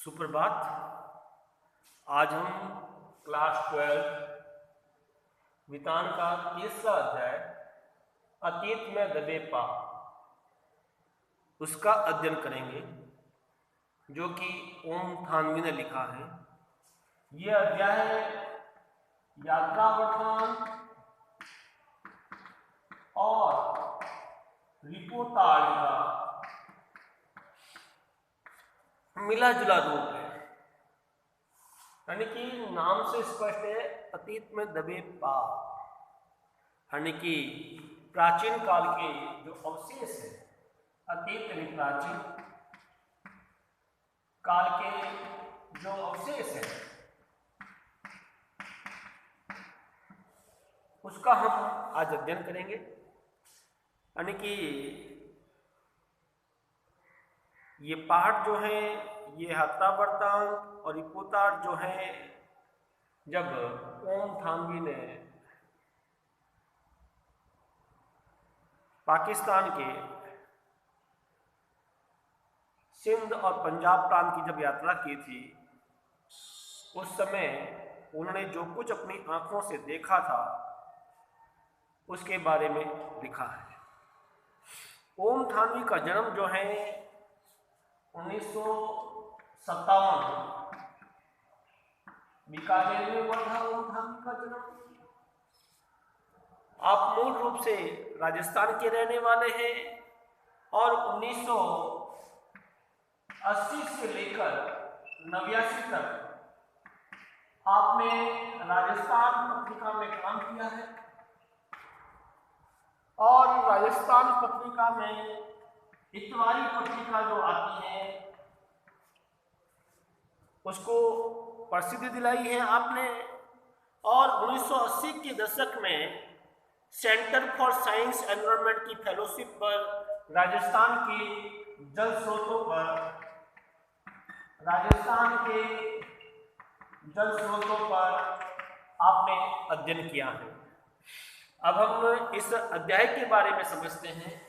सुप्रभात। आज हम क्लास 12 वितान का तीसरा अध्याय अतीत में दबे पा उसका अध्ययन करेंगे, जो कि ओम थानवी ने लिखा है। यह अध्याय यात्रा वर्णन और रिपोर्टाज का मिला जुला रूप है, यानी कि नाम से स्पष्ट है अतीत में दबे पाप, यानी कि प्राचीन काल के जो अवशेष है, अतीत यानी प्राचीन काल के जो अवशेष है उसका हम आज अध्ययन करेंगे। यानी कि ये पाठ जो है ये हत्ता वृत्तांत और रिपोर्टाज जो है, जब ओम थानवी ने पाकिस्तान के सिंध और पंजाब प्रांत की जब यात्रा की थी, उस समय उन्होंने जो कुछ अपनी आंखों से देखा था उसके बारे में लिखा है। ओम थानवी का जन्म जो है 1957 बीकानेर में हुआ था। ओम थानवी का जन्म। आप मूल रूप से राजस्थान के रहने वाले हैं और 1980 से लेकर 89 तक आपने राजस्थान पत्रिका में काम किया है और राजस्थान पत्रिका में इतवारी पत्रिका जो आती है उसको प्रसिद्धि दिलाई है आपने। और 1980 के दशक में सेंटर फॉर साइंस एनवायरनमेंट की फेलोशिप पर राजस्थान के जल स्रोतों पर आपने अध्ययन किया है। अब हम इस अध्याय के बारे में समझते हैं।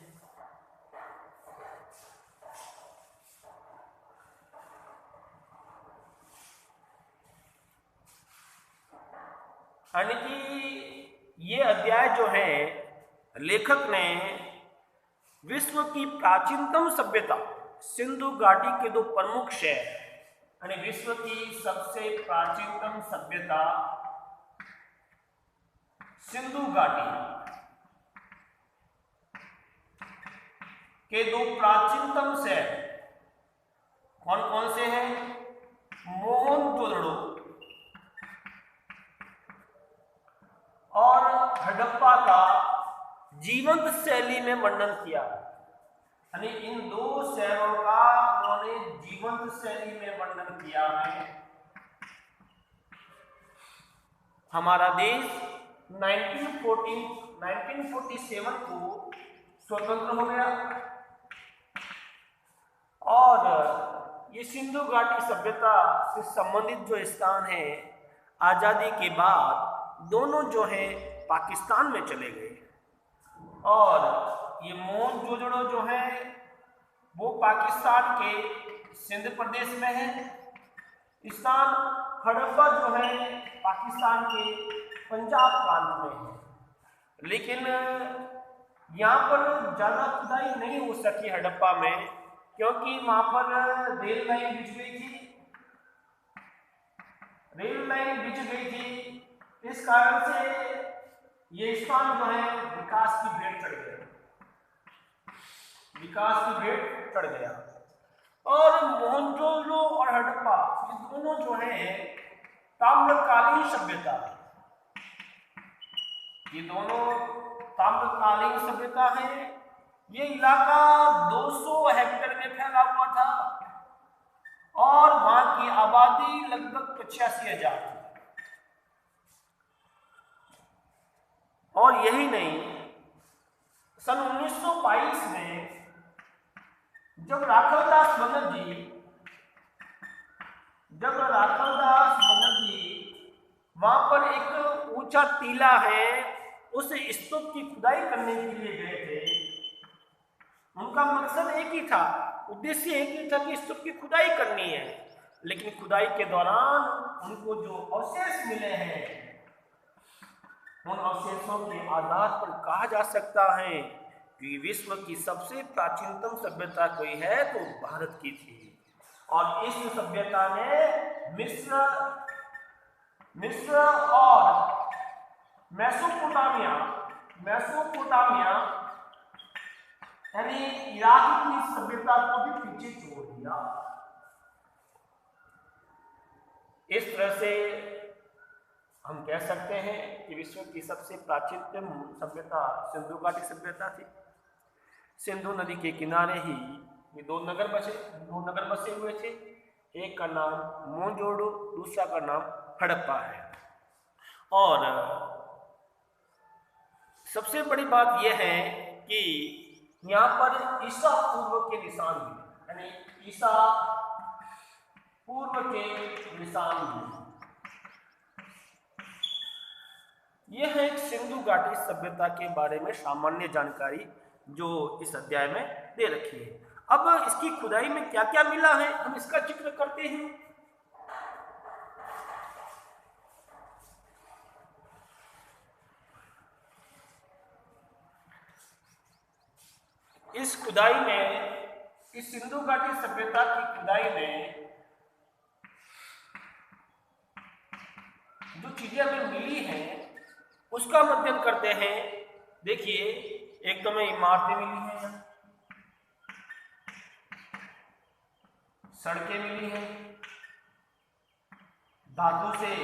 यानी कि ये अध्याय जो है लेखक ने विश्व की प्राचीनतम सभ्यता सिंधु घाटी के दो प्रमुख शहर, यानी विश्व की सबसे प्राचीनतम सभ्यता सिंधु घाटी के दो प्राचीनतम शहर कौन कौन से हैं? मोहनजोदड़ो और हड़प्पा का जीवंत शैली में वर्णन किया। यानी इन दो शहरों का उन्होंने जीवंत शैली में वर्णन किया है। हमारा देश 1947 को स्वतंत्र हो गया और ये सिंधु घाटी सभ्यता से संबंधित जो स्थान है, आज़ादी के बाद दोनों जो है पाकिस्तान में चले गए और ये मोहनजोदड़ो जो है वो पाकिस्तान के सिंध प्रदेश में है। स्थान हड़प्पा जो है पाकिस्तान के पंजाब प्रांत में है। लेकिन यहाँ पर ज़्यादा खुदाई नहीं हो सकी हड़प्पा में, क्योंकि वहाँ पर रेल लाइन बिछ गई थी। इस कारण से ये स्थान जो है विकास की भेंट चढ़ गया और मोहनजोदड़ो और हड़प्पा ये दोनों जो है ताम्रकालीन सभ्यता है। ये दोनों ताम्रकालीन सभ्यता है। ये इलाका 200 हेक्टेयर में फैला हुआ था और वहां की आबादी लगभग 85,000 थी। और यही नहीं, सन 1922 में जब राखलदास बनर्जी वहां पर एक ऊंचा टीला है, उस स्तूप की खुदाई करने के लिए गए थे। उनका मकसद एक ही था, उद्देश्य एक ही था कि स्तूप की खुदाई करनी है। लेकिन खुदाई के दौरान उनको जो अवशेष मिले हैं, उन अवशेषों के आधार पर कहा जा सकता है कि विश्व की सबसे प्राचीनतम सभ्यता कोई है तो भारत की थी। और इस सभ्यता ने मिस्र और मेसोपोटामिया यानी इराक की सभ्यता को भी पीछे छोड़ दिया। इस तरह से हम कह सकते हैं कि विश्व की सबसे प्राचीनतम सभ्यता सिंधु घाटी सभ्यता थी। सिंधु नदी के किनारे ही ये दो नगर बसे हुए थे। एक का नाम मोहनजोदड़ो, दूसरा का नाम हड़प्पा है। और सबसे बड़ी बात यह है कि यहाँ पर ईसा पूर्व के निशान मिले, यानी ईसा पूर्व के निशान मिले। यह है एक सिंधु घाटी सभ्यता के बारे में सामान्य जानकारी जो इस अध्याय में दे रखी है। अब इसकी खुदाई में क्या क्या मिला है हम इसका जिक्र करते हैं। इस खुदाई में, इस सिंधु घाटी सभ्यता की खुदाई में जो चीजें हमें मिली हैं उसका अध्ययन करते हैं। देखिए, एक तो हमें इमारतें मिली हैं, सड़कें मिली हैं, धातु से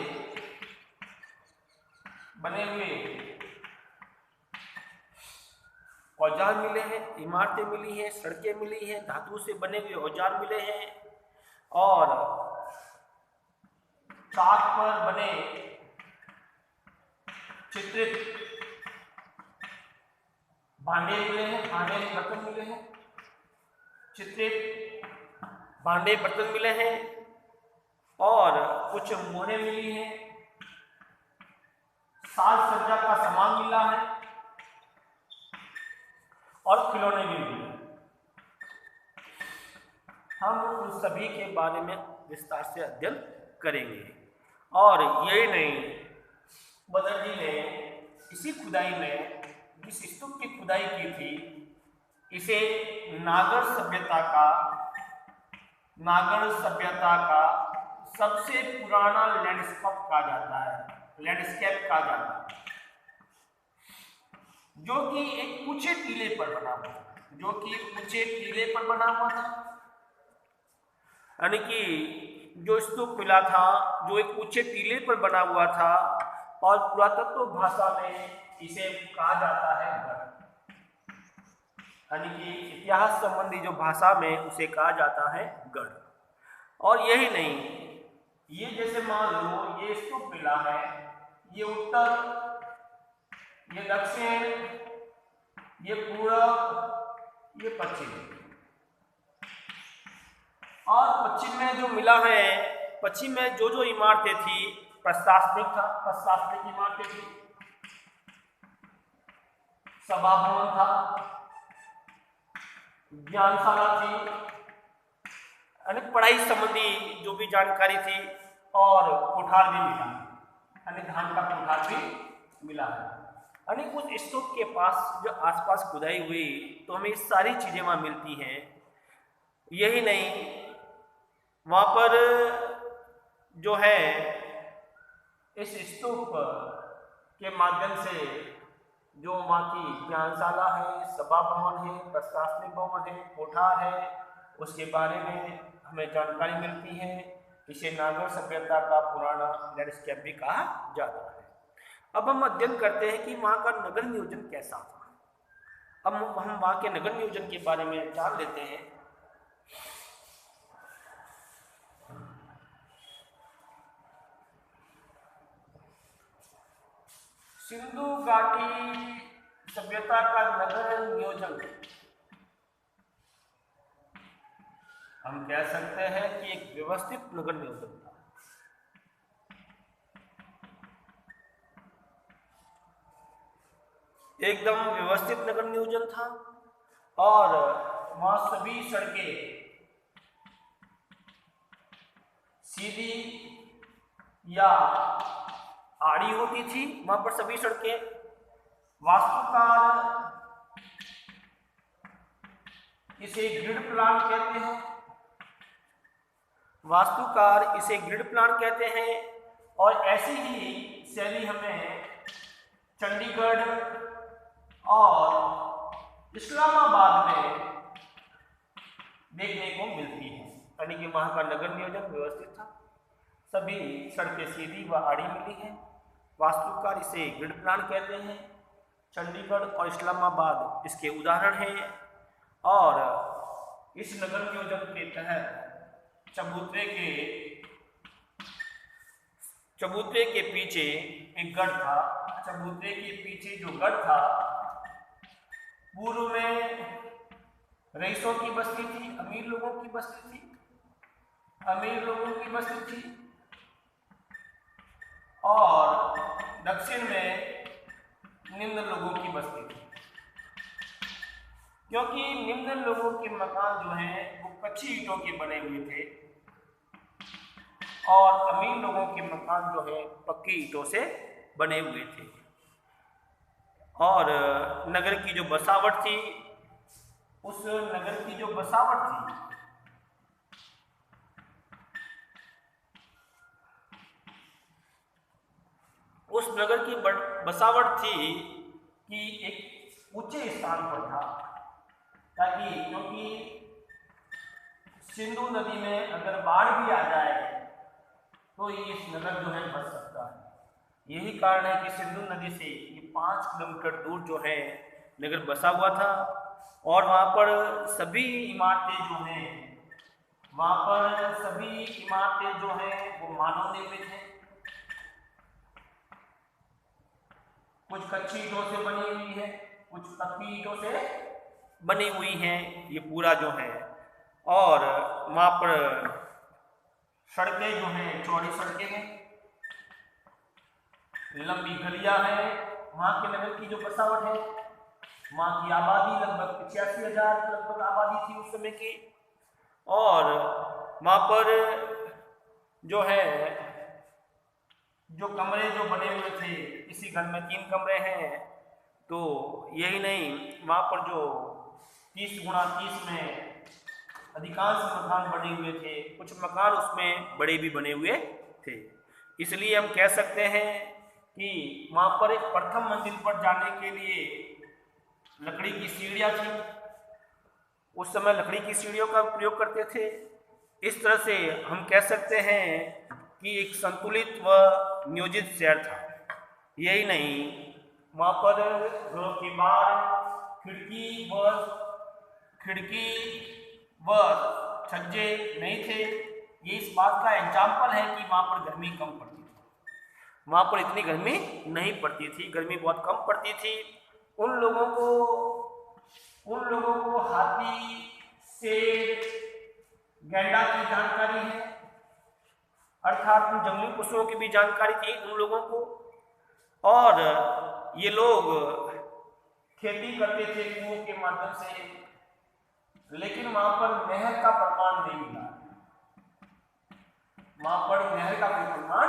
बने हुए औजार मिले हैं, इमारतें मिली हैं, सड़कें मिली हैं, धातु से बने हुए औजार मिले हैं, और चाक पर बने चित्रित भांडे मिले हैं, भांडे बर्तन मिले हैं, चित्रित भांडे बर्तन मिले हैं, और कुछ मोहरें मिली हैं, साज सज्जा का सामान मिला है, और खिलौने भी मिले। हम उन सभी के बारे में विस्तार से अध्ययन करेंगे। और यही नहीं, बदर जी ने इसी खुदाई में जिस स्तूप की खुदाई की थी, इसे नागर सभ्यता का सबसे पुराना लैंडस्केप कहा जाता है, जो कि एक ऊंचे टीले पर बना हुआ था, यानी कि जो स्तूप मिला था जो एक ऊंचे टीले पर बना हुआ था, और पुरातत्व भाषा में इसे कहा जाता है गढ़, यानी कि इतिहास संबंधी जो भाषा में उसे कहा जाता है गढ़। और यही नहीं, ये जैसे मान लो ये स्तूप मिला है, ये उत्तर, ये दक्षिण, ये पूर्व, ये पश्चिम, और पश्चिम में जो मिला है, पश्चिम में जो इमारतें थी, प्रशासनिक इमारतें थी, सभा भवन था, ज्ञानशाला थी, यानी पढ़ाई संबंधी जो भी जानकारी थी, और कोठार भी मिला, यानी धान का कोठार भी मिला है। यानी उस स्तूप के पास जो आसपास खुदाई हुई तो हमें सारी चीजें वहां मिलती हैं। यही नहीं, वहां पर जो है इस स्तूप के माध्यम से जो वहाँ की ज्ञानशाला है, सभा भवन है, प्रशासनिक भवन है, कोठार है, उसके बारे में हमें जानकारी मिलती है। इसे नागर सभ्यता का पुराना लैंडस्केप भी कहा जाता है। अब हम अध्ययन करते हैं कि वहाँ का नगर नियोजन कैसा था। अब हम वहाँ के नगर नियोजन के बारे में जान लेते हैं। सिंधु घाटी सभ्यता का नगर नियोजन हम कह सकते हैं कि एक व्यवस्थित नगर नियोजन था। एकदम व्यवस्थित नगर नियोजन था, और वहां सभी सड़कें सीधी या आड़ी होती थी वहां पर सभी सड़कें। वास्तुकार इसे ग्रिड प्लान कहते हैं। वास्तुकार इसे ग्रिड प्लान कहते हैं। और ऐसी ही शैली हमें चंडीगढ़ और इस्लामाबाद में देखने को मिलती है। यानी कि वहां का नगर नियोजन व्यवस्थित था, सभी सड़कें सीधी व आड़ी मिली हैं। वास्तुकार इसे ग्रिड प्लान कहते हैं। चंडीगढ़ और इस्लामाबाद इसके उदाहरण हैं। और इस नगर नियोजन के तहत चबूतरे के पीछे एक गढ़ था। चबूतरे के पीछे जो गढ़ था, पूर्व में रईसों की बस्ती थी, अमीर लोगों की बस्ती थी, और दक्षिण में निम्न लोगों की बस्ती थी। क्योंकि निम्न लोगों के मकान जो हैं वो कच्ची ईंटों के बने हुए थे और अमीर लोगों के मकान जो है पक्की ईंटों से बने हुए थे। और नगर की जो बसावट थी, उस नगर की जो बसावट थी उस नगर की बसावट थी कि एक ऊंचे स्थान पर था, ताकि क्योंकि सिंधु नदी में अगर बाढ़ भी आ जाए तो ये इस नगर जो है बच सकता है। यही कारण है कि सिंधु नदी से ये 5 किलोमीटर दूर जो है नगर बसा हुआ था। और वहाँ पर सभी इमारतें जो हैं वो मानव निर्मित हैं। कुछ कच्ची ईंटों से बनी हुई है, कुछ पक्की ईंटों से बनी हुई हैं, ये पूरा जो है। और वहाँ पर सड़कें जो हैं चौड़ी सड़कें हैं, लंबी गलियां हैं। वहाँ के नगर की जो बसावट है, वहाँ की आबादी लगभग 85,000 लगभग आबादी थी उस समय की। और वहाँ पर जो है जो कमरे जो बने हुए थे, किसी घर में 3 कमरे हैं, तो यही नहीं, वहाँ पर जो 30 गुणा 30 में अधिकांश मकान बने हुए थे, कुछ मकान उसमें बड़े भी बने हुए थे। इसलिए हम कह सकते हैं कि वहाँ पर एक प्रथम मंजिल पर जाने के लिए लकड़ी की सीढ़ियाँ थी। उस समय लकड़ी की सीढ़ियों का प्रयोग करते थे। इस तरह से हम कह सकते हैं कि एक संतुलित व नियोजित शहर था। यही नहीं, वहाँ पर घरों के बाहर खिड़की व छज्जे नहीं थे। ये इस बात का एग्जाम्पल है कि वहाँ पर गर्मी कम पड़ती थी। वहाँ पर इतनी गर्मी नहीं पड़ती थी, गर्मी बहुत कम पड़ती थी। उन लोगों को हाथी, शेर, गैंडा की जानकारी है, अर्थात उन जंगली पशुओं की भी जानकारी थी उन लोगों को। और ये लोग खेती करते थे कुओं के माध्यम से, लेकिन वहां पर नहर का प्रमाण नहीं मिला। वहां पर नहर का कोई प्रमाण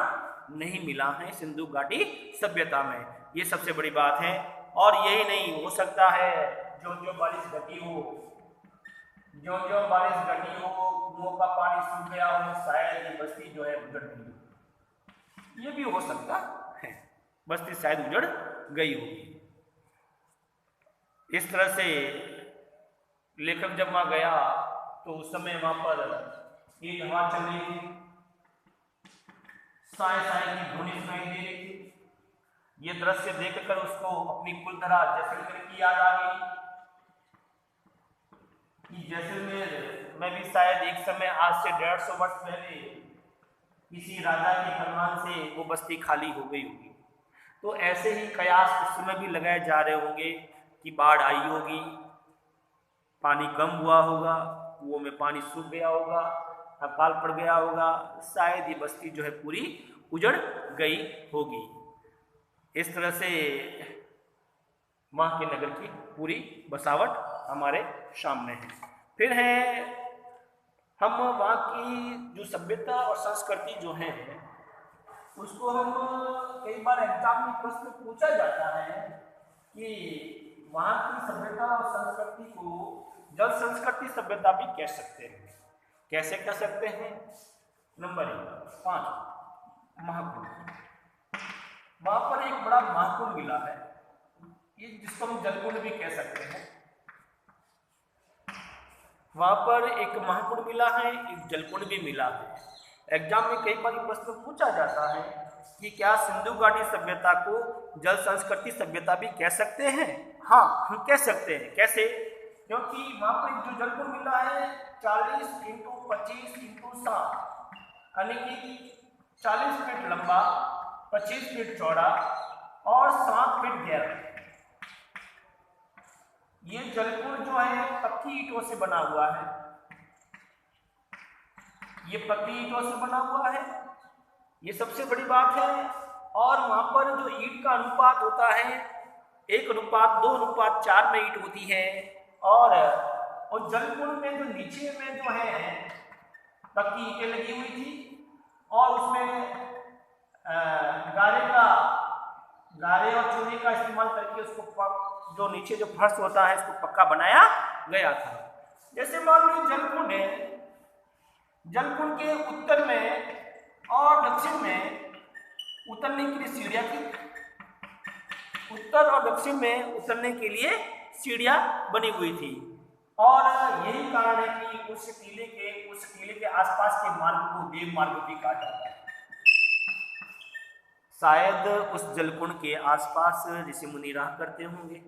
नहीं मिला है सिंधु घाटी सभ्यता में। ये सबसे बड़ी बात है। और यही नहीं, हो सकता है जो बारिश घटी हो, कुओं का पानी सूख गया हो, शायद ये बस्ती जो है उजड़ गई हो। ये भी हो सकता है, बस्ती शायद उजड़ गई होगी। इस तरह से लेखक जब वहां गया तो उस समय वहां पर एक हवा चल रही थी, साय की ध्वनि सुनाई दे रही थी। ये दृश्य देखकर उसको अपनी कुलधरा जैसलमेर की याद आ गई कि जैसलमेर में भी शायद एक समय आज से 150 वर्ष पहले किसी राजा के फरमान से वो बस्ती खाली हो गई होगी। तो ऐसे ही कयास उस समय भी लगाए जा रहे होंगे कि बाढ़ आई होगी, पानी कम हुआ होगा, कुओं में पानी सूख गया होगा, अकाल पड़ गया होगा, शायद ये बस्ती जो है पूरी उजड़ गई होगी। इस तरह से वहाँ के नगर की पूरी बसावट हमारे सामने है। फिर है हम वहाँ की जो सभ्यता और संस्कृति जो है उसको हम कई बार एग्जाम में प्रश्न पूछा जाता है कि वहाँ की सभ्यता और संस्कृति को जल संस्कृति सभ्यता भी कह सकते हैं। कैसे कह सकते हैं? नंबर 1, 5 महाकुंड। वहाँ पर एक बड़ा महाकुंड मिला है, ये जिसको हम जलकुंड भी कह सकते हैं। वहाँ पर एक महाकुंड मिला है, एक जलकुंड भी मिला है। एग्जाम में कई बार प्रश्न पूछा जाता है कि क्या सिंधु घाटी सभ्यता को जल संस्कृति सभ्यता भी कह सकते हैं? हाँ, हम कह सकते हैं। कैसे? क्योंकि वहाँ पर जो जलकुंड मिला है 40 × 25 × 7 यानी कि 40 फीट लंबा, 25 फीट चौड़ा और 7 फीट गहरा। ये जलकुंड जो है पक्की ईंटों से बना हुआ है। ये पक्की ईंटों से बना हुआ है, ये सबसे बड़ी बात है। और वहां पर जो ईंट का अनुपात होता है 1:2:4 में ईंट होती है। और जलकुंड में जो नीचे में जो है पक्की ईंटें लगी हुई थी और उसमें गारे और चूने का इस्तेमाल करके उसको जो नीचे जो फर्श होता है उसको पक्का बनाया गया था। जैसे मान लो जलकुंड है, जलकुंड के उत्तर में और दक्षिण में उतरने के लिए सीढ़ियां थी। उत्तर और दक्षिण में उतरने के लिए सीढ़ियां बनी हुई थी। और यही कारण है कि उस टीले के आसपास के मार्ग को देव मार्ग भी कहा जाता है। शायद उस जलकुंड के आसपास ऋषि मुनि रहा करते होंगे,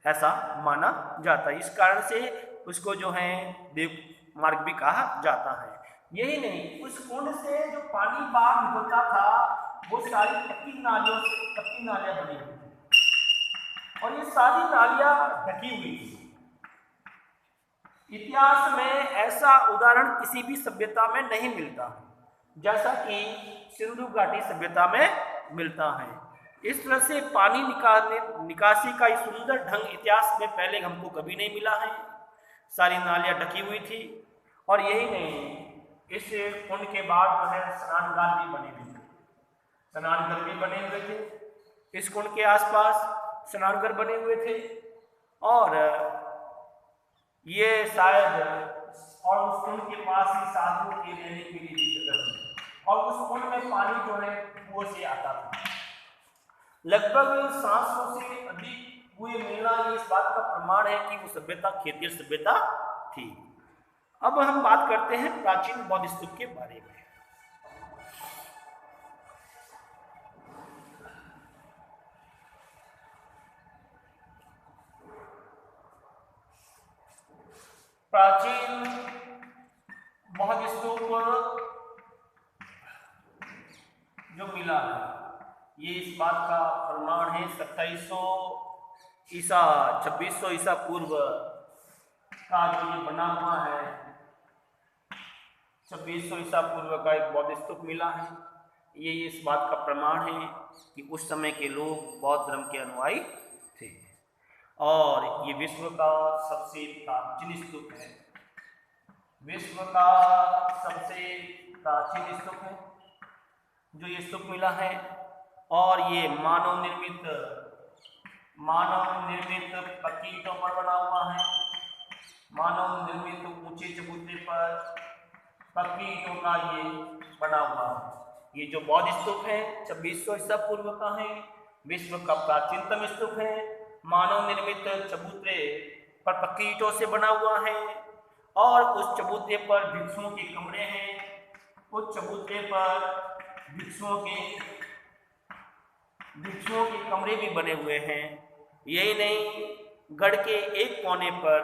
ऐसा माना जाता है। इस कारण से उसको जो है देव मार्ग भी कहा जाता है। यही नहीं, उस कुंड से जो पानी बाहर निकलता था वो सारी पक्की नालियां बनी हुई थी और ये सारी नालियां ढकी हुई थी। इतिहास में ऐसा उदाहरण किसी भी सभ्यता में नहीं मिलता जैसा कि सिंधु घाटी सभ्यता में मिलता है। इस तरह से पानी निकासी का सुंदर ढंग इतिहास में पहले हमको कभी नहीं मिला है। सारी नालियां ढकी हुई थी। और यही नहीं, इस कुंड के बाद जो है स्नानघाट भी बने हुए थे। स्नानघर भी बने हुए थे, इस कुंड के आसपास स्नानघर बने हुए थे। और ये शायद और उस कुंड के पास ही साधुओं के रहने के लिए भी जगह थी। और उस कुंड में पानी जो है कुएं से आता था। लगभग 700 से अधिक कुएं मिलना ये इस बात का प्रमाण है कि वो सभ्यता खेतिहर सभ्यता थी। अब हम बात करते हैं प्राचीन बौद्ध स्तूप के बारे में। प्राचीन बौद्ध स्तूप जो मिला है ये इस बात का प्रमाण है 2700 ईसा 2600 ईसा पूर्व का जो ये बना हुआ है। 2600 ईसा पूर्व का एक बौद्ध स्तूप मिला है। ये इस बात का प्रमाण है कि उस समय के लोग बौद्ध धर्म के अनुयायी थे। और ये विश्व का सबसे प्राचीन स्तूप है। विश्व का सबसे प्राचीन स्तूप है जो ये स्तूप मिला है। और ये मानव निर्मित पक्की ईंटों पर बना हुआ है। मानव निर्मित ऊंचे चबूतरे पर पक्की ईंटों का ये बना हुआ है। ये जो बौद्ध स्तूप है 2600 ईसा पूर्व का है। विश्व का प्राचीनतम स्तूप है। मानव निर्मित चबूतरे पर पक्की ईंटों से बना हुआ है। और उस चबूतरे पर भिक्षुओं के कमरे हैं। उस चबूतरे पर भिक्षुओं के कमरे भी बने हुए हैं। यही नहीं, गढ़ के एक कोने पर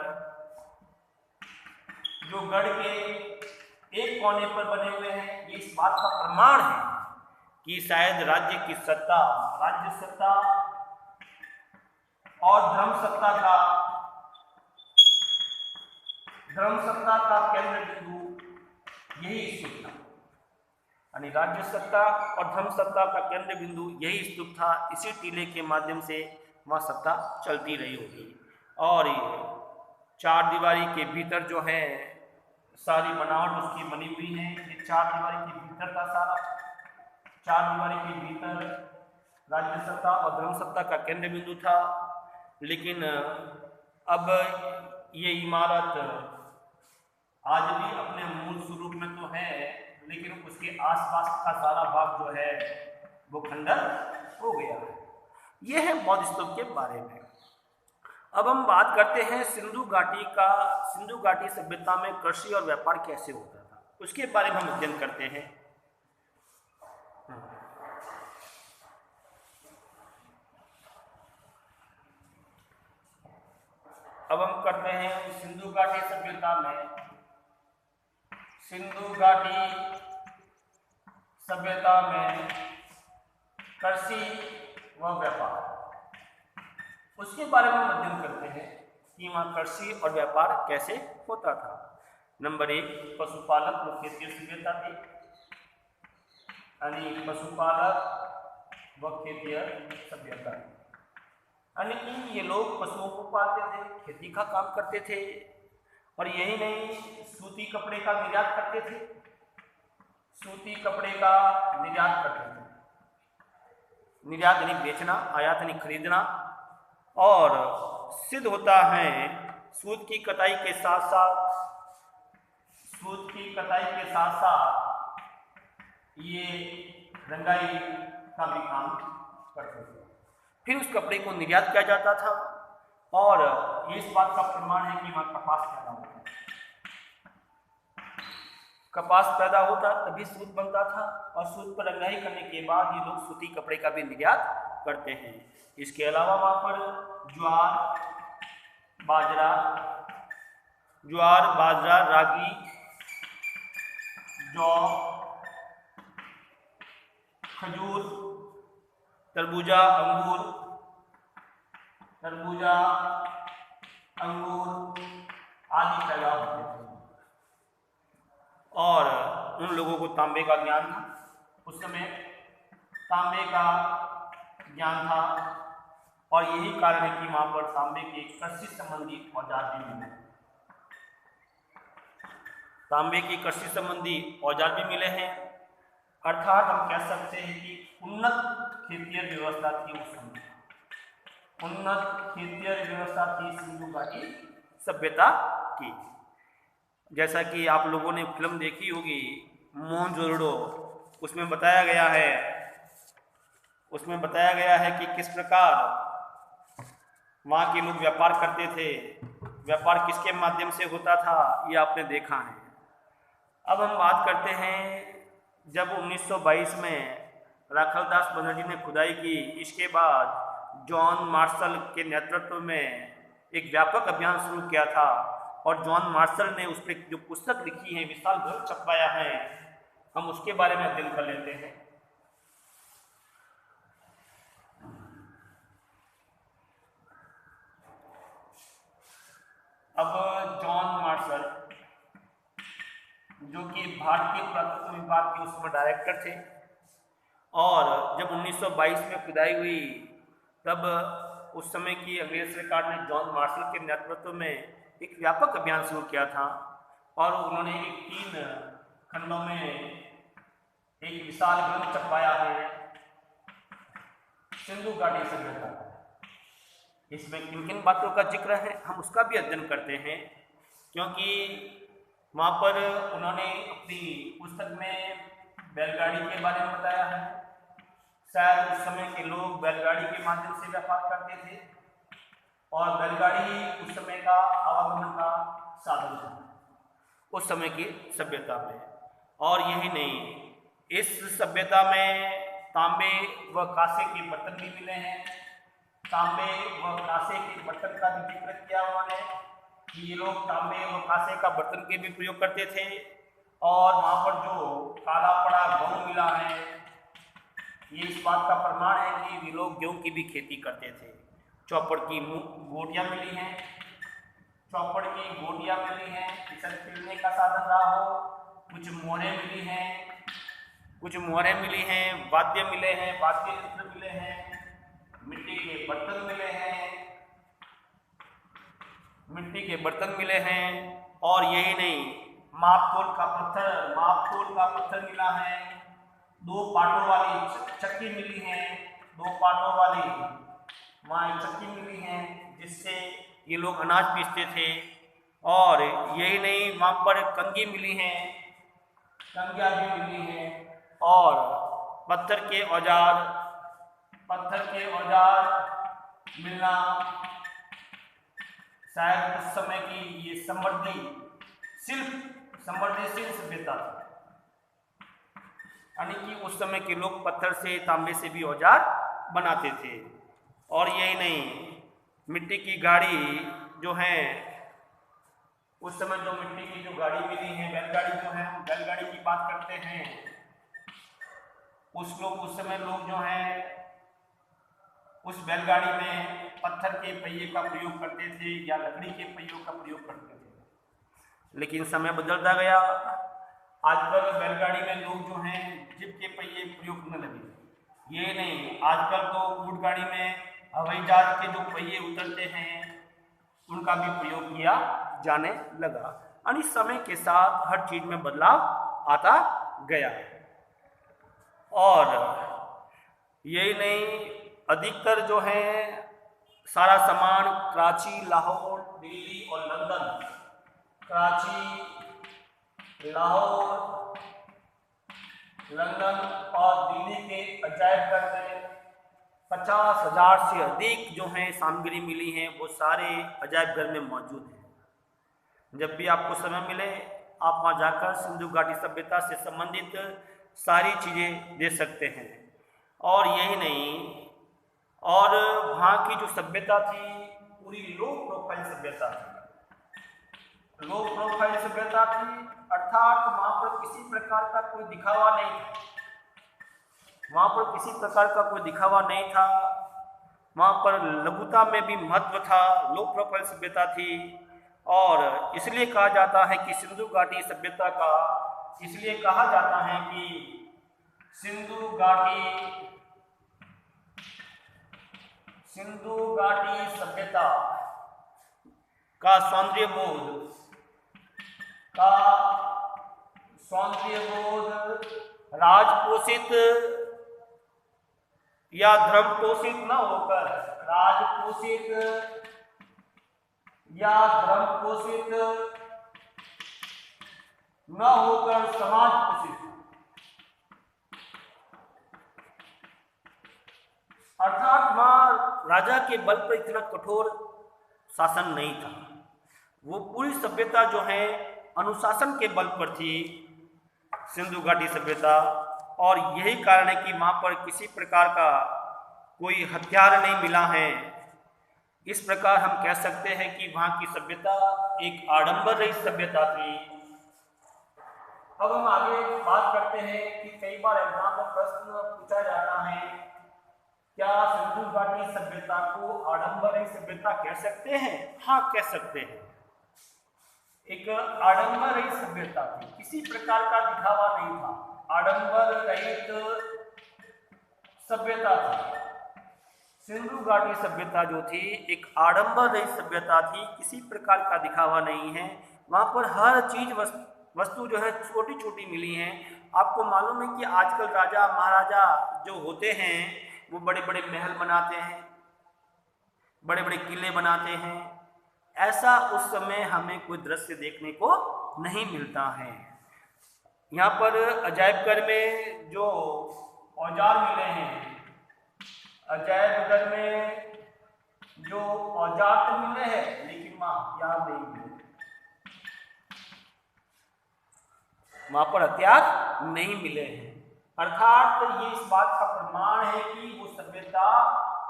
बने हुए हैं। ये इस बात का प्रमाण है कि शायद राज्य सत्ता और धर्म सत्ता का केंद्र बिंदु यही स्तूप था। यानी राज्य सत्ता और धर्म सत्ता का केंद्र बिंदु यही स्तूप था। इसी टीले के माध्यम से वहाँ सत्ता चलती रही होगी। और ये चार दीवारी के भीतर जो है सारी बनावट उसकी बनी हुई है। ये चार दीवारी के भीतर का सारा, चार दीवारी के भीतर राज्य सत्ता और धर्म सत्ता का केंद्र बिंदु था। लेकिन अब ये इमारत आज भी अपने मूल स्वरूप में तो है, लेकिन उसके आसपास का सारा भाग जो है वो खंडर हो गया है। यह है बौद्ध स्तूप के बारे में। अब हम बात करते हैं सिंधु घाटी का। सिंधु घाटी सभ्यता में कृषि और व्यापार कैसे होता था, उसके बारे में हम अध्ययन करते हैं। अब हम करते हैं सिंधु घाटी सभ्यता में, सिंधु घाटी सभ्यता में कृषि व व्यापार, उसके बारे में अध्ययन करते हैं कि वहाँ कृषि और व्यापार कैसे होता था। नंबर 1, पशुपालक व खेतीय सभ्यता थी, यानी पशुपालक व खेतीय सभ्यता, यानी कि ये लोग पशुओं को पालते थे, खेती का काम करते थे, और यही नहीं, सूती कपड़े का निर्यात करते थे, सूती कपड़े का निर्यात करते थे। निर्यात यानी बेचना, आयात यानी खरीदना। और सिद्ध होता है सूत की कताई के साथ साथ, सूत की कताई के साथ साथ ये रंगाई का भी काम करते थे। फिर उस कपड़े को निर्यात किया जाता था, और ये इस बात का प्रमाण है कि वहाँ कपास पैदा होता है। कपास पैदा होता तभी सूत बनता था, और सूत पर रंगाई करने के बाद ये लोग सूती कपड़े का भी निर्यात करते हैं। इसके अलावा वहाँ पर ज्वार, बाजरा, रागी, जौ, खजूर, तरबूजा, अंगूर आदि पैदा होते थे। और उन लोगों को तांबे का ज्ञान था, उस समय तांबे का ज्ञान था, और यही कारण है कि वहाँ पर तांबे के कृषि संबंधी औजार भी मिले, तांबे की कृषि संबंधी औजार भी मिले हैं। अर्थात हम कह सकते हैं कि उन्नत खेतीय व्यवस्था थी उस समय, उन्नत खेतीय व्यवस्था थी सिंधु घाटी सभ्यता की। जैसा कि आप लोगों ने फिल्म देखी होगी मोहनजोदड़ो, उसमें बताया गया है कि किस प्रकार वहाँ के लोग व्यापार करते थे, व्यापार किसके माध्यम से होता था, ये आपने देखा है। अब हम बात करते हैं जब 1922 में राखलदास बनर्जी ने खुदाई की, इसके बाद जॉन मार्शल के नेतृत्व में एक व्यापक अभियान शुरू किया था, और जॉन मार्शल ने उस पर जो पुस्तक लिखी है, विशाल ग्रंथ छपवाया है, हम उसके बारे में अध्ययन कर लेते हैं। अब जॉन मार्शल, जो कि भारतीय पुरातत्व विभाग के उसमें डायरेक्टर थे, और जब 1922 में खुदाई हुई तब उस समय की अंग्रेज सरकार ने जॉन मार्शल के नेतृत्व में एक व्यापक अभियान शुरू किया था, और उन्होंने 3 खंडों में एक विशाल ग्रंथ छपवाया है, सिंधु घाटी सभ्यता। इसमें किन किन बातों का जिक्र है हम उसका भी अध्ययन करते हैं, क्योंकि वहाँ पर उन्होंने अपनी पुस्तक में बैलगाड़ी के बारे में बताया है। शायद उस समय के लोग बैलगाड़ी के माध्यम से व्यापार करते थे, और बैलगाड़ी उस समय का आवागमन का साधन था उस समय की सभ्यता में। और यही नहीं, इस सभ्यता में तांबे व कांसे के बर्तन भी मिले हैं। तांबे व कांसे के बर्तन का भी जिक्र किया उन्होंने कि ये लोग तांबे व कांसे का बर्तन के भी प्रयोग करते थे। और वहाँ पर जो काला पड़ा गेहूँ मिला है, ये इस बात का प्रमाण है कि वे लोग गेहूँ की भी खेती करते थे। चौपड़ की गोटियाँ मिली हैं, चौपड़ की गोटियाँ मिली हैं, इसे खेलने का साधन रहा हो। कुछ मोहरें मिली हैं, वाद्य मिले हैं, वाद्य यंत्र मिले हैं, मिट्टी के बर्तन मिले हैं, मिट्टी के बर्तन मिले हैं। और यही नहीं, मापतोल का पत्थर मिला है। 2 पाटों वाली चक्की मिली है, 2 पाटों वाली चक्की मिली है, जिससे ये लोग अनाज पीसते थे। और यही नहीं, वहाँ पर कंघी मिली हैं, कंघियाँ भी मिली हैं। और पत्थर के मिलना शायद उस समय की ये समृद्धिशील सभ्यता थी, यानी कि उस समय के लोग पत्थर से, तांबे से भी औजार बनाते थे। और यही नहीं, मिट्टी की गाड़ी जो है, उस समय जो मिट्टी की जो गाड़ी मिली है, बैलगाड़ी जो है, हम बैलगाड़ी की बात करते हैं। उस समय लोग जो हैं उस बैलगाड़ी में पत्थर के पहिए का प्रयोग करते थे या लकड़ी के पहियों का प्रयोग करते थे। लेकिन समय बदलता गया, आजकल बैलगाड़ी में लोग जो हैं जिप के पहिए प्रयोग करने लगे। ये नहीं, आजकल तो ऊंट गाड़ी में हवाई जहाज के जो पहिए उतरते हैं उनका भी प्रयोग किया जाने लगा। यानी समय के साथ हर चीज में बदलाव आता गया। और यही नहीं, अधिकतर जो है सारा सामान कराची, लाहौर, दिल्ली और लंदन, कराची, लाहौर, लंदन और दिल्ली के अजायब घर में 50,000 से अधिक जो है सामग्री मिली है, वो सारे अजायब घर में मौजूद हैं। जब भी आपको समय मिले, आप वहाँ जाकर सिंधु घाटी सभ्यता से संबंधित सारी चीज़ें देख सकते हैं। और यही नहीं, और वहाँ की जो सभ्यता थी पूरी लो प्रोफाइल सभ्यता थी। लो प्रोफाइल सभ्यता थी अर्थात वहाँ पर किसी प्रकार का कोई दिखावा नहीं था। वहाँ पर किसी प्रकार का कोई दिखावा नहीं था। वहाँ पर लघुता में भी महत्व था, लो प्रोफाइल सभ्यता थी। और इसलिए कहा जाता है कि सिंधु घाटी सभ्यता का, इसलिए कहा जाता है कि सिंधु घाटी सभ्यता का सौंदर्यबोध राजपोषित या धर्मपोषित न होकर, समाज पोषित, अर्थात वहाँ राजा के बल पर इतना कठोर शासन नहीं था। वो पूरी सभ्यता जो है अनुशासन के बल पर थी, सिंधु घाटी सभ्यता। और यही कारण है कि वहाँ पर किसी प्रकार का कोई हथियार नहीं मिला है। इस प्रकार हम कह सकते हैं कि वहाँ की सभ्यता एक आडंबर रहित सभ्यता थी। अब हम आगे बात करते हैं कि कई बार एग्जाम में प्रश्न पूछा जाता है, क्या सिंधु घाटी सभ्यता को आडंबर रहित सभ्यता कह सकते हैं? हाँ, कह सकते हैं। एक आडंबर रहित सभ्यता थी, किसी प्रकार का दिखावा नहीं था, आडंबर रहित सभ्यता थी। सिंधु घाटी सभ्यता जो थी एक आडंबर रहित सभ्यता थी, किसी प्रकार का दिखावा नहीं है। वहाँ पर हर चीज वस्तु जो है छोटी छोटी मिली हैं। आपको मालूम है कि आजकल राजा महाराजा जो होते हैं वो बड़े बड़े महल बनाते हैं, बड़े बड़े किले बनाते हैं। ऐसा उस समय हमें कोई दृश्य देखने को नहीं मिलता है। यहाँ पर अजायबघर में जो औजार मिले हैं, अजायबघर में जो औजार तो मिले हैं लेकिन याद नहीं मिले, वहां पर हथियार नहीं मिले हैं। अर्थात ये इस बात का प्रमाण है कि वो सभ्यता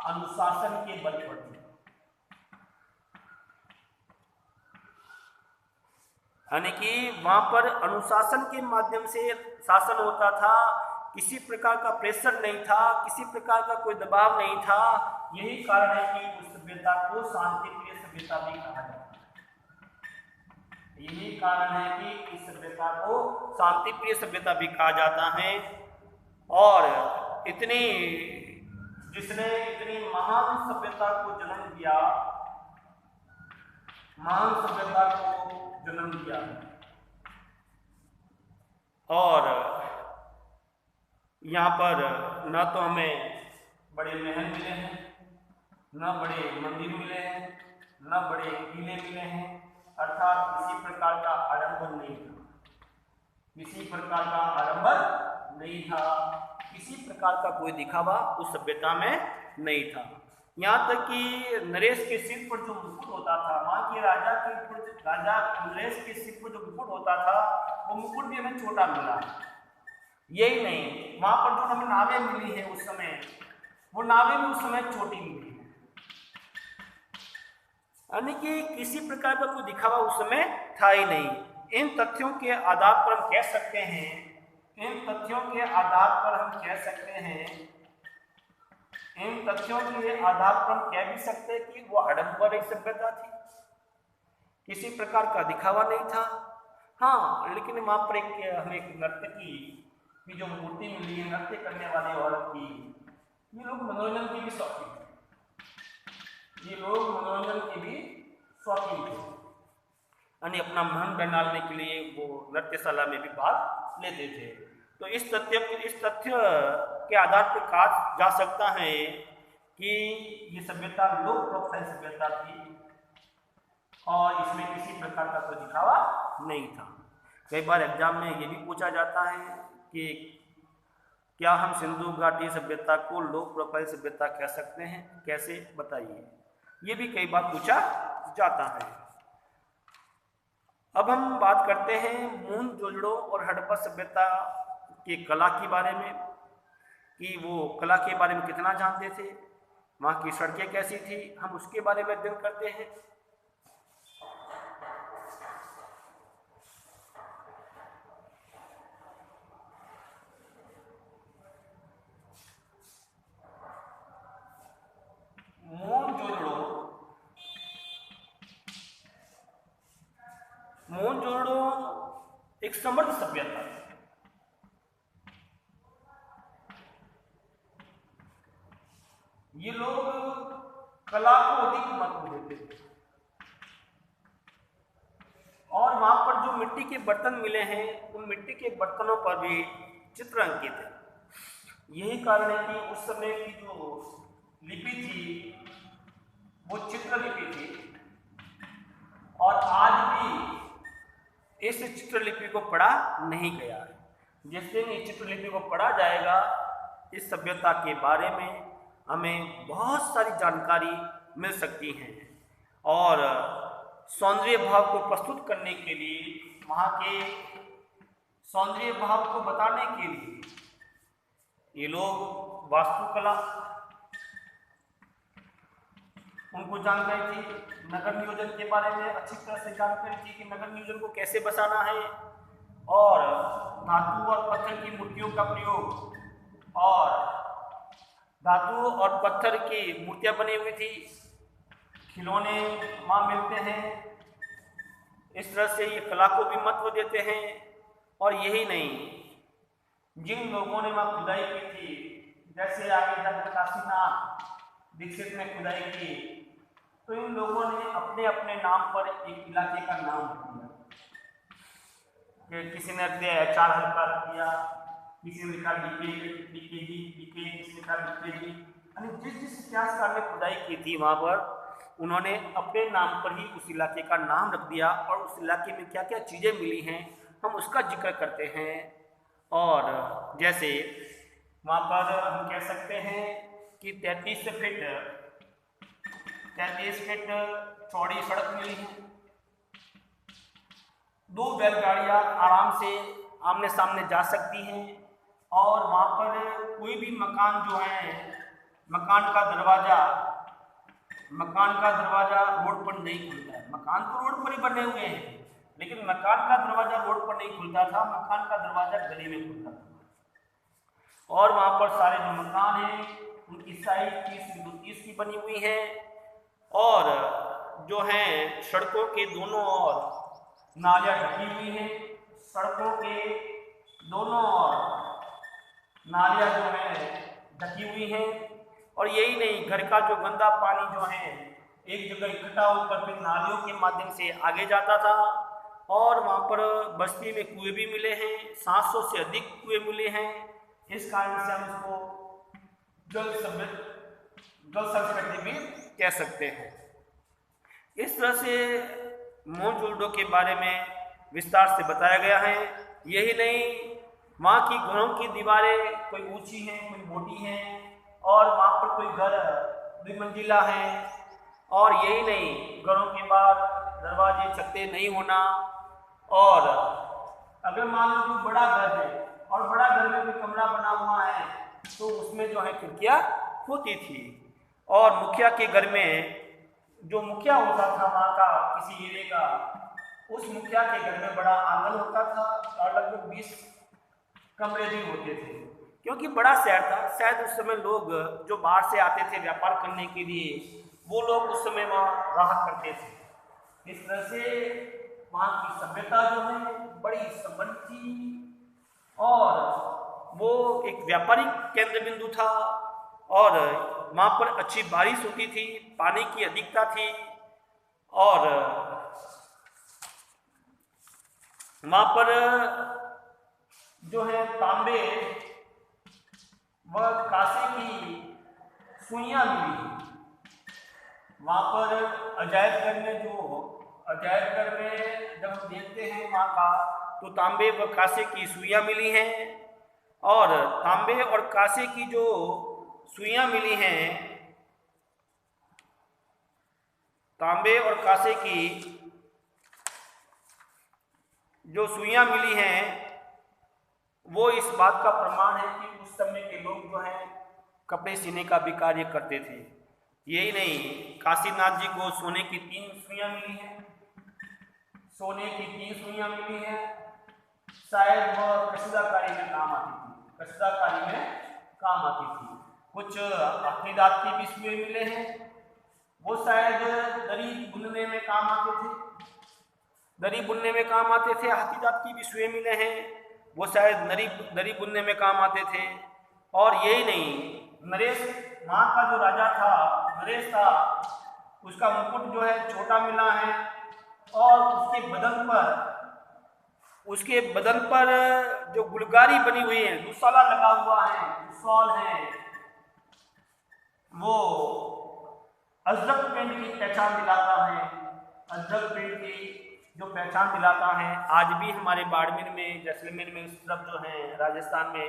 अनुशासन के बल पर थी। यानी कि वहां पर अनुशासन के माध्यम से शासन होता था, किसी प्रकार का प्रेशर नहीं था, किसी प्रकार का कोई दबाव नहीं था। यही कारण है कि उस सभ्यता को शांतिप्रिय सभ्यता भी कहा जाता है। यही कारण है कि इस सभ्यता को शांतिप्रिय सभ्यता भी कहा जाता है। और जिसने इतनी महान सभ्यता को जन्म दिया, महान सभ्यता को जन्म दिया। और यहाँ पर न तो हमें बड़े महल मिले हैं, न बड़े मंदिर मिले हैं, न बड़े किले मिले हैं, अर्थात किसी प्रकार का आडंबर नहीं था, किसी प्रकार का आडंबर नहीं था, किसी प्रकार का कोई दिखावा उस सभ्यता में नहीं था। यहाँ तक कि नरेश के सिर पर जो मुकुट होता था, वहाँ के राजा नरेश के सिर पर जो मुकुट होता था, वो मुकुट भी हमें छोटा मिला। यही नहीं, वहाँ पर जो हमें नावें मिली है उस समय, वो नावें भी उस समय छोटी मिली है। यानी कि किसी प्रकार का कोई दिखावा उस समय था ही नहीं। इन तथ्यों के आधार पर हम कह सकते हैं, इन तथ्यों के आधार पर हम कह सकते हैं, इन तथ्यों के आधार पर हम कह भी सकते हैं कि वो आडंबर एक सभ्यता थी, किसी प्रकार का दिखावा नहीं था। हाँ, लेकिन वहाँ पर हमें एक नर्तकी की जो मूर्ति मिली है, नृत्य करने वाले औरत की, ये लोग मनोरंजन की भी शौकीन थे, ये लोग मनोरंजन की भी शौकीन थे, यानी अपना मन बहलाने के लिए वो नृत्यशाला में भी भाग लेते थे। तो इस तथ्य के आधार पर कहा जा सकता है कि ये सभ्यता लोक प्रोत्साहित सभ्यता थी और इसमें किसी प्रकार का कोई दिखावा नहीं था। कई बार एग्जाम में ये भी पूछा जाता है कि क्या हम सिंधु घाटी सभ्यता को लोक प्रोत्साहित सभ्यता कह सकते हैं, कैसे बताइए, ये भी कई बार पूछा जाता है। अब हम बात करते हैं मोहनजोदड़ो और हड़प्पा सभ्यता की कला के बारे में, कि वो कला के बारे में कितना जानते थे, वहाँ की सड़कें कैसी थी, हम उसके बारे में अध्ययन करते हैं। मोहनजोदड़ो एक समृद्ध सभ्यता है। ये लोग कला को अधिक महत्व देते थे और वहां पर जो मिट्टी के बर्तन मिले हैं, उन मिट्टी के बर्तनों पर भी चित्र अंकित है। यही कारण है कि उस समय की जो लिपि थी वो चित्रलिपि थी और आज भी इस चित्रलिपि को पढ़ा नहीं गया है। जिस दिन इस चित्रलिपि को पढ़ा जाएगा, इस सभ्यता के बारे में हमें बहुत सारी जानकारी मिल सकती है और सौंदर्य भाव को प्रस्तुत करने के लिए, वहाँ के सौंदर्य भाव को बताने के लिए ये लोग वास्तुकला उनको जानकारी थी, नगर नियोजन के बारे में अच्छी तरह से जानकारी थी कि नगर नियोजन को कैसे बसाना है, और धातु और पत्थर की मूर्तियों का प्रयोग, और धातु और पत्थर की मूर्तियां बनी हुई थी, खिलौने वहाँ मिलते हैं। इस तरह से ये कला को भी महत्व देते हैं। और यही नहीं, जिन लोगों ने वहाँ खुदाई की थी, जैसे आगे जाकर काशीनाथ दीक्षित ने खुदाई की, तो इन लोगों ने अपने अपने नाम पर एक इलाके का नाम रख दिया, कि किसी ने चार हल्का रख दिया, किसी ने लिखा डीके, किसी ने लिखा डीके। यानी जिस जिस इतिहासकार ने खुदाई की थी वहाँ पर उन्होंने अपने नाम पर ही उस इलाके का नाम रख दिया, और उस इलाके में क्या क्या चीज़ें मिली हैं हम उसका जिक्र करते हैं। और जैसे वहाँ पर हम कह सकते हैं कि 33 फीट चौड़ी सड़क मिली है, 2 बैलगाड़ियाँ आराम से आमने सामने जा सकती हैं, और वहाँ पर कोई भी मकान जो है, मकान का दरवाज़ा रोड पर नहीं खुलता है। मकान तो रोड पर ही बने हुए हैं, लेकिन मकान का दरवाज़ा रोड पर नहीं खुलता था, मकान का दरवाज़ा गली में खुलता था। और वहाँ पर सारे जो मकान हैं उनकी साइज 30 की बनी हुई है, और जो हैं सड़कों के दोनों ओर नालियाँ ढकी हुई हैं, सड़कों के दोनों ओर नालियाँ जो हैं ढकी हुई हैं। और यही नहीं, घर का जो गंदा पानी जो है एक जगह इकट्ठा होकर फिर नालियों के माध्यम से आगे जाता था। और वहाँ पर बस्ती में कुएं भी मिले हैं, 700 से अधिक कुएं मिले हैं। इस कारण से हम इसको जल संस्कृति भी कह सकते हैं। इस तरह से मोहनजोदड़ो के बारे में विस्तार से बताया गया है। यही नहीं, वहाँ की घरों की दीवारें कोई ऊंची हैं, कोई मोटी हैं, और वहाँ पर कोई घर द्विमंजिला है। और यही नहीं, घरों के बाद दरवाजे छतें नहीं होना। और अगर मान लो कोई बड़ा घर है और बड़ा घर में कोई कमरा बना हुआ है तो उसमें जो है खिड़कियाँ होती थी। और मुखिया के घर में जो मुखिया होता था वहाँ का किसी एरिया का, उस मुखिया के घर में बड़ा आंगन होता था और लगभग 20 कमरे भी होते थे, क्योंकि बड़ा शहर था। शायद उस समय लोग जो बाहर से आते थे व्यापार करने के लिए, वो लोग उस समय वहाँ रहा करते थे। इस तरह से वहाँ की सभ्यता जो है बड़ी संपन्न थी और वो एक व्यापारिक केंद्र बिंदु था। और वहाँ पर अच्छी बारिश होती थी, पानी की अधिकता थी। और वहाँ पर जो है तांबे व कांसे की सुइयां मिली। वहाँ पर अजायबघर में जब हम देखते हैं वहाँ का, तो तांबे व कांसे की सुइयां मिली हैं। और तांबे और कांसे की जो सुइयां मिली हैं, तांबे और कांसे की जो सुइयां मिली हैं, वो इस बात का प्रमाण है कि उस समय के लोग जो हैं कपड़े सीने का भी कार्य करते थे। यही नहीं, काशीनाथ जी को सोने की 3 सुइयां मिली हैं, सोने की 3 सुइयां मिली हैं। शायद वह कशीदाकारी में काम आती थी, कशीदाकारी में काम आती थी। कुछ हाथी दांत की भी सुइयां मिले हैं, वो शायद दरी बुनने में काम आते थे, दरी बुनने में काम आते थे। हाथी दांत की भी सुइयां मिले हैं, वो शायद दरी बुनने में काम आते थे। और यही नहीं, नरेश, वहाँ का जो राजा था नरेश था, उसका मुकुट जो है छोटा मिला है। और उसके बदन पर जो गुलकारी बनी हुई है, दुशाला लगा हुआ है, दुशाल है, वो अजरक प्रिंट की पहचान दिलाता है। अजरक प्रिंट की जो पहचान दिलाता है, आज भी हमारे बाड़मेर में, जैसलमेर में, इस तरफ जो है राजस्थान में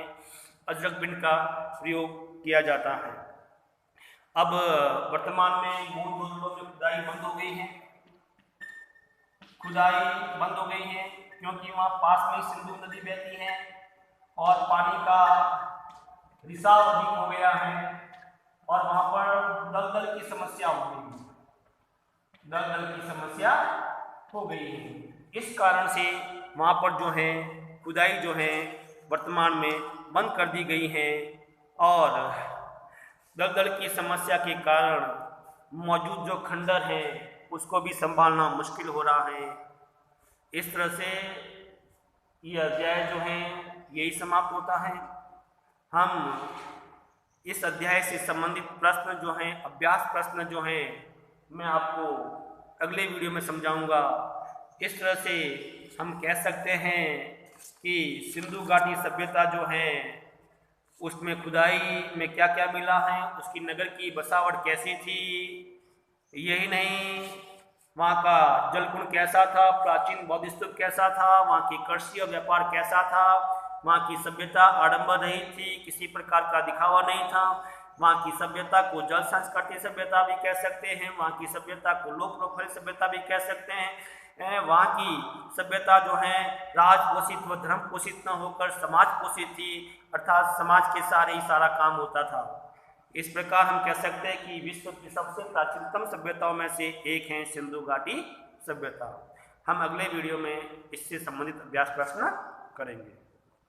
अजरक प्रिंट का प्रयोग किया जाता है। अब वर्तमान में मोहनजोदड़ो में खुदाई बंद हो गई है, क्योंकि वहाँ पास में सिंधु नदी बहती है और पानी का रिसाव अधिक हो गया है। और वहाँ पर दलदल की समस्या हो गई है। इस कारण से वहाँ पर जो है खुदाई जो है वर्तमान में बंद कर दी गई है। और दलदल की समस्या के कारण मौजूद जो खंडर है उसको भी संभालना मुश्किल हो रहा है। इस तरह से ये अध्याय जो है यही समाप्त होता है। हम इस अध्याय से संबंधित प्रश्न जो हैं, अभ्यास प्रश्न जो हैं, मैं आपको अगले वीडियो में समझाऊंगा। इस तरह से हम कह सकते हैं कि सिंधु घाटी सभ्यता जो है उसमें खुदाई में क्या क्या मिला है, उसकी नगर की बसावट कैसी थी। यही नहीं, वहाँ का जलकुंड कैसा था, प्राचीन बौद्ध स्तूप कैसा था, वहाँ की कृषि और व्यापार कैसा था, वहाँ की सभ्यता आडंबर रही थी, किसी प्रकार का दिखावा नहीं था। वहाँ की सभ्यता को जल संस्कृति सभ्यता भी कह सकते हैं, वहाँ की सभ्यता को लोक प्रोफाइल सभ्यता भी कह सकते हैं। वहाँ की सभ्यता जो है राज पोषित व धर्म पोषित न होकर समाज पोषित थी, अर्थात समाज के सारे ही सारा काम होता था। इस प्रकार हम कह सकते हैं कि विश्व की सबसे प्राचीनतम सभ्यताओं में से एक है सिंधु घाटी सभ्यता। हम अगले वीडियो में इससे संबंधित अभ्यास प्रश्न करेंगे।